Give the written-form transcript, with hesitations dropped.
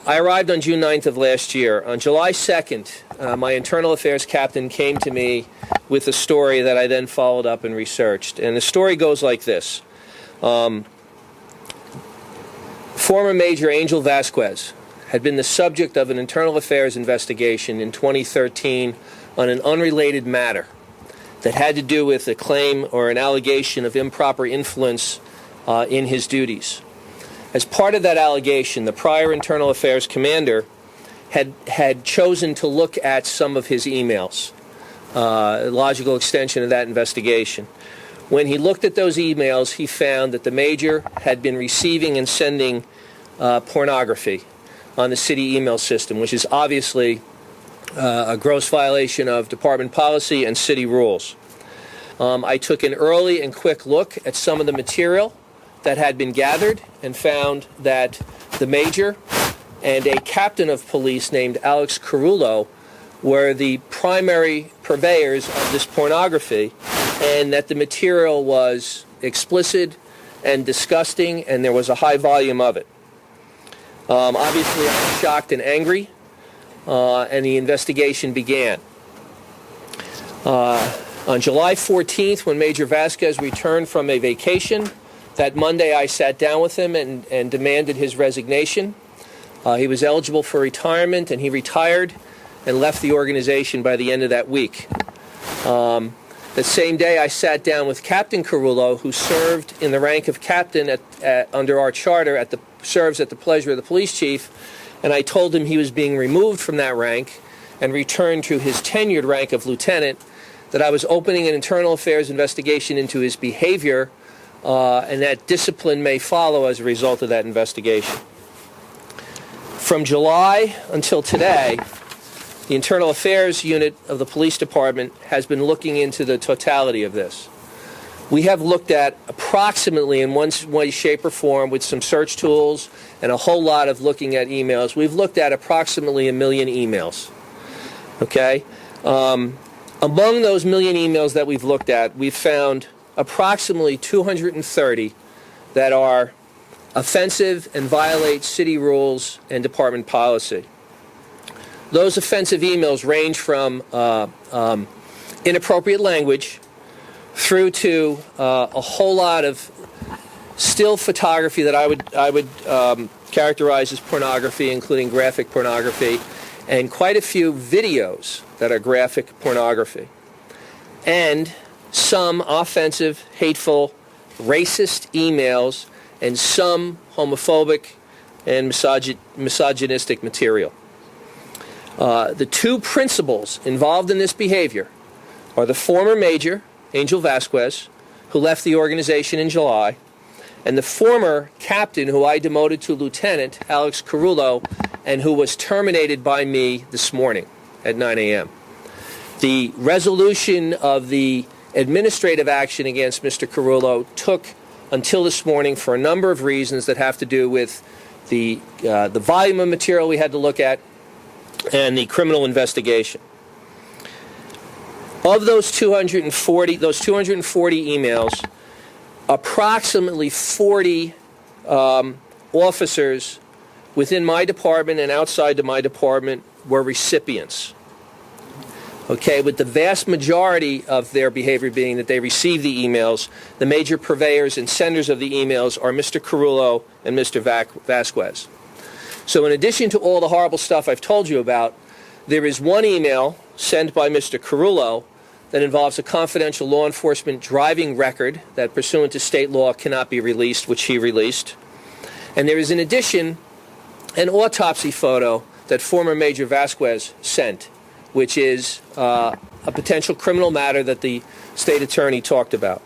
I arrived on June 9th of last year. On July 2nd, my internal affairs captain came to me with a story that I then followed up and researched. And the story goes like this. Former Major Angel Vasquez had been the subject of an internal affairs investigation in 2013 on an unrelated matter that had to do with a claim or an allegation of improper influence in his duties. As part of that allegation, the prior internal affairs commander had chosen to look at some of his emails, a logical extension of that investigation. When he looked at those emails, he found that the major had been receiving and sending pornography on the city email system, which is obviously a gross violation of department policy and city rules. I took an early and quick look at some of the material that had been gathered and found that the major and a captain of police named Alex Carullo were the primary purveyors of this pornography, and that the material was explicit and disgusting, and there was a high volume of it. Obviously, I was shocked and angry, and the investigation began. On July 14th, when Major Vasquez returned from a vacation, that Monday I sat down with him and demanded his resignation. He was eligible for retirement, and he retired and left the organization by the end of that week. The same day I sat down with Captain Carullo, who served in the rank of captain under our charter, serves at the pleasure of the police chief, and I told him he was being removed from that rank and returned to his tenured rank of lieutenant, that I was opening an internal affairs investigation into his behavior, and that discipline may follow as a result of that investigation. From July until today, the Internal Affairs Unit of the Police Department has been looking into the totality of this. We have looked at approximately, in one way, shape, or form, with some search tools and a whole lot of looking at emails, we've looked at approximately 1 million emails. Okay? Among those 1 million emails that we've looked at, we've found approximately 230 that are offensive and violate city rules and department policy. Those offensive emails range from inappropriate language through to a whole lot of still photography that I would characterize as pornography, including graphic pornography, and quite a few videos that are graphic pornography, and some offensive, hateful, racist emails, and some homophobic and misogynistic material. The two principals involved in this behavior are the former Major, Angel Vasquez, who left the organization in July, and the former captain, who I demoted to lieutenant, Alex Carullo, and who was terminated by me this morning at 9 a.m. The resolution of the administrative action against Mr. Carullo took until this morning for a number of reasons that have to do with the volume of material we had to look at and the criminal investigation. Of those 240 emails, approximately 40 officers within my department and outside of my department were recipients. Okay, with the vast majority of their behavior being that they received the emails, the major purveyors and senders of the emails are Mr. Carullo and Mr. Vasquez. So in addition to all the horrible stuff I've told you about, there is one email sent by Mr. Carullo that involves a confidential law enforcement driving record that, pursuant to state law, cannot be released, which he released. And there is, in addition, an autopsy photo that former Major Vasquez sent, which is a potential criminal matter that the state attorney talked about.